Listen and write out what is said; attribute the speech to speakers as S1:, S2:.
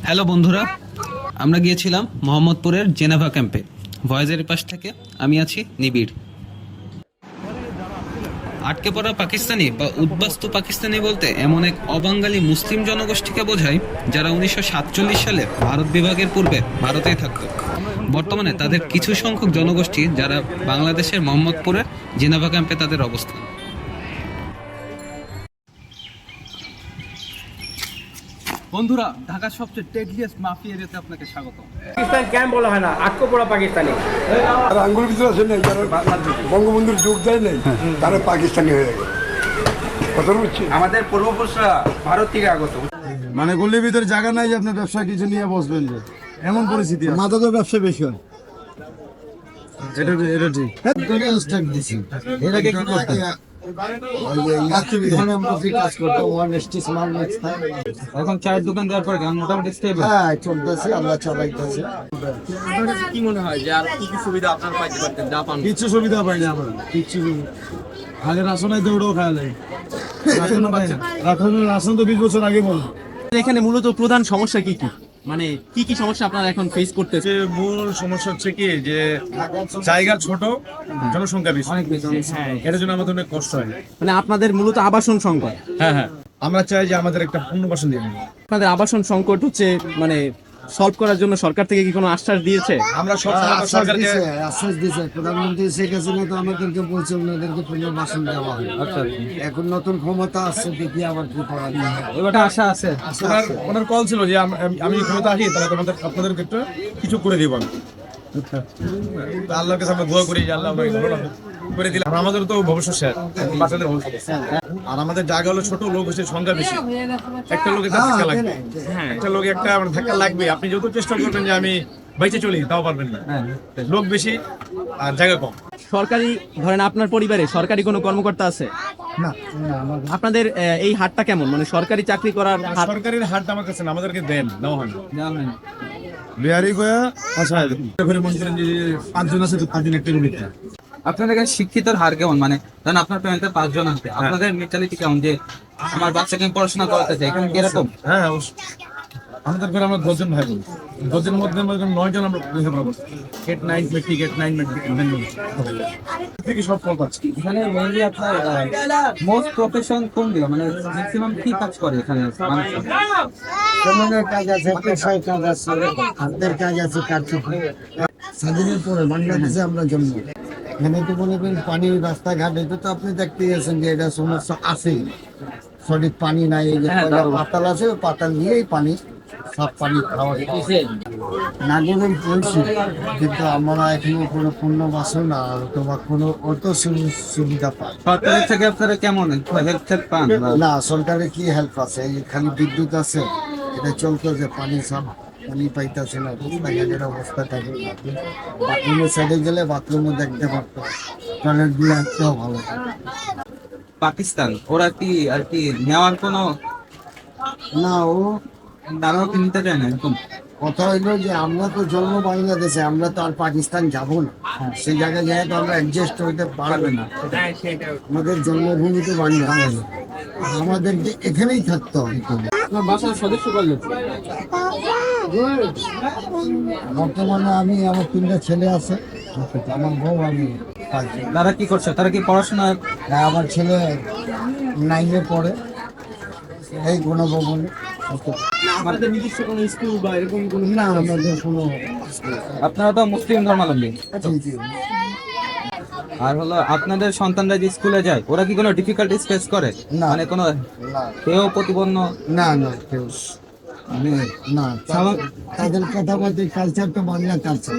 S1: Hello বন্ধুরা, আমরা গিয়েছিলাম মোহাম্মদপুরের জেনেভা ক্যাম্পে। ভয়েজের পাশ থেকে আমি আছি নিবিড়। আটকে পড়া পাকিস্তানি বা উদ্বাস্তু পাকিস্তানি বলতে এমন এক অবাঙালি মুসলিম জনগোষ্ঠীকে বোঝায় যারা 1947 সালে ভারত বিভাগের পূর্বে ভারতেই থাকত। বর্তমানে তাদের কিছু সংখ্যক জনগোষ্ঠী যারা বাংলাদেশের মোহাম্মদপুরের জেনেভা ক্যাম্পে তাদের অবস্থান। বন্ধুরা, ঢাকার সবচেয়ে টেডলিয়েস্ট মাফিয়া এরিয়াতে আপনাকে স্বাগত।
S2: পাকিস্তান কেন বলা হয় না? আটকো পড়া পাকিস্তানি
S3: আর আঙ্গুল ভিতরে আছে নাই, যারা বঙ্গবন্ধুর যোগ দেয় নাই তারা পাকিস্তানি হয়ে গেল। কথা বুঝছি,
S2: আমাদের পূর্বপুরুষরা ভারত থেকে আগত।
S4: মানে গলির ভিতরে জায়গা নাই যে আপনার ব্যবসা কিছু নিয়ে বসবেন, যে এমন পরিস্থিতি মাদকের ব্যবসা বেশি হয়। এটা ঠিক।
S1: এখন চায়ের দোকান দেওয়ার পরে মোটামুটি স্টেবল
S4: চলতেছে, আমরা চালাইতেছি।
S2: কি মনে হয় যে আর কি কি সুবিধা আপনারা পাইতে পারতেন যা পান?
S4: কিছু সুবিধা পাইনি আমরা, কিছু আগে রাশন আইতে ওটাও খাওয়া যায়। রাশন তো 20 বছর আগে বল।
S2: এখানে মূলত প্রধান সমস্যা কি কি, মানে কি কি সমস্যা আপনারা এখন ফেস করতেছে?
S4: মূল সমস্যা হচ্ছে কি যে জায়গা ছোট, জনসংখ্যা বেশি, এটার জন্য আমাদের অনেক কষ্ট হয়।
S2: মানে আপনাদের মূলত আবাসন সংকট।
S4: হ্যাঁ, আমরা চাই যে আমাদের একটা পুনর্বাসন দিয়ে দিন।
S2: আপনাদের আবাসন সংকট হচ্ছে মানে সলভ করার জন্য সরকার থেকে কি কোনো আশ্বাস দিয়েছে?
S4: আমরা সব সরকারকে
S5: আশ্বাস দিয়েছে প্রধানমন্ত্রী শেখ হাসিনা, তো আমাদেরকে বলছে ওনাদেরকে পুনর্বাসন দেওয়া হবে। এখন নতুন ক্ষমতা আসছে, দেখি আবার কি করা যায়।
S2: এবারে আশা আছে।
S4: ওনার কল ছিল যে আমি ক্ষমতা আসি তাহলে আপনাদেরকে একটু কিছু করে দিব। আল্লাহর কাছে আমরা দোয়া করি যে আল্লাহ আমাকে ভালো করে দিলে। আর আমাদের তো ভবিষ্যৎ শেষ, বাচ্চাদের ভবিষ্যৎ। আর আমাদের জায়গা হলো ছোট, লোক হচ্ছে সংখ্যা বেশি। একটা লোক একটা ধাক্কা লাগবে, একটা লোক একটা ধাক্কা লাগবে। আপনি যত চেষ্টা করবেন যে আমি বাইচে চলি, তাও পারবেন না। লোক বেশি আর জায়গা কম।
S2: সরকারি ধরেন আপনার পরিবারে সরকারি কোনো কর্মকর্তা আছে?
S5: না,
S2: আপনাদের এই হাটটা কেমন, মানে সরকারি চাকরি করার হার?
S4: সরকারের হাটটা আমার কাছে না, আমাদেরকে দেন, নেওয়া হয় না।
S5: বিহারি গোয়া আচ্ছা ঘরে মনে করেন যে 5 জন আছে, তো 5 জন একটা রুমে।
S1: আপনাদের কাছে শিক্ষিতর হার কেমন? মানে ধরেন আপনার ফ্যামিলিতে 5 জন আছে, আপনাদের মেন্টালিটি কেমন যে আমার বাচ্চাকে আমি পড়াশোনা করাতে চাই, এখানে কিরকম?
S4: হ্যাঁ, আমাদের ঘরে আমরা 10 জন ভাই বোন, 10 জনের মধ্যে 9 জন আমরা লেখাপড়া করছি। গেট 9 মেট্রিক, গেট 9 মেট্রিক থেকে সব ফল পাচ্ছি।
S1: এখানে মেইনলি আপনার মোস্ট প্রফেশন কোনগুলো, মানে ম্যাক্সিমাম কি কাজ করে এখানে মানুষ?
S5: জমিনের কাজ আছে, পেশায় কাজ আছে, হাতের কাজ আছে, কারচুপি। স্বাধীনের পরে বাংলাদেশে আমরা জন্ম, এখানে তো মনে করেন পানি রাস্তাঘাট, এটা তো আপনি দেখতে গেছেন যে এটা সমস্যা আছেই। সঠিক পানি নাই, এই যে পাতাল আছে, পাতাল দিয়েই পানি, সব পানি খাওয়া নাগরিক বলছি, কিন্তু আমরা এখনো কোনো পুনর্বাসন আর অথবা কোনো অত সুবিধা পাই
S1: সরকারের থেকে আপনারা কেমন হেল্প পান?
S5: না। সরকারের কি হেল্প আছে? এই খালি বিদ্যুৎ আছে, এটা চলতেছে, পানি সব পানি পাইতেছে না, রাস্তাঘাটের অবস্থা থাকে। বাথরুমের সাইডে গেলে বাথরুমও দেখতে পারতো, জলের বিল একটাও ভালো।
S1: পাকিস্তান ওরা কি আর কি নেওয়ার কোনো
S5: না, ও
S1: তারাও কি নিতে চায় না এরকম?
S5: কথা হইলো যে আমরা তো জন্ম বাংলাদেশে, আমরা তো আর পাকিস্তান যাবো না। সেই জায়গায় যাই তো আমরা অ্যাডজাস্ট হইতে পারবে না। আমাদের জন্মভূমি তো বাংলাদেশ, আমাদেরকে এখানেই থাকতে হবে।
S2: আপনার বাসার সদস্য কয়জন?
S5: বর্তমানে আমি, আমার 3টা ছেলে আছে, আমার বউ, আমি 5 জন।
S1: তারা কি করছে? তারা কি পড়াশোনা?
S5: আমার ছেলে 9-এ পড়ে, এই গণভবনে।
S2: আপনাদের নিজস্ব কোনো স্কুল বা এরকম কোনো?
S5: না, আমাদের কোনো
S1: আপনারা তো মুসলিম ধর্মাবলম্বী,
S5: জি।
S1: আর হলো আপনাদের সন্তানরা যে স্কুলে যায় ওরা কি কোনো ডিফিকাল্টিস ফেস করে?
S5: না।
S1: মানে কোনো
S5: না,
S1: কেউ প্রতিপন্ন?
S5: না, কেউ না। তাদের কথাবার্তা কালচার তো বাংলা কালচার।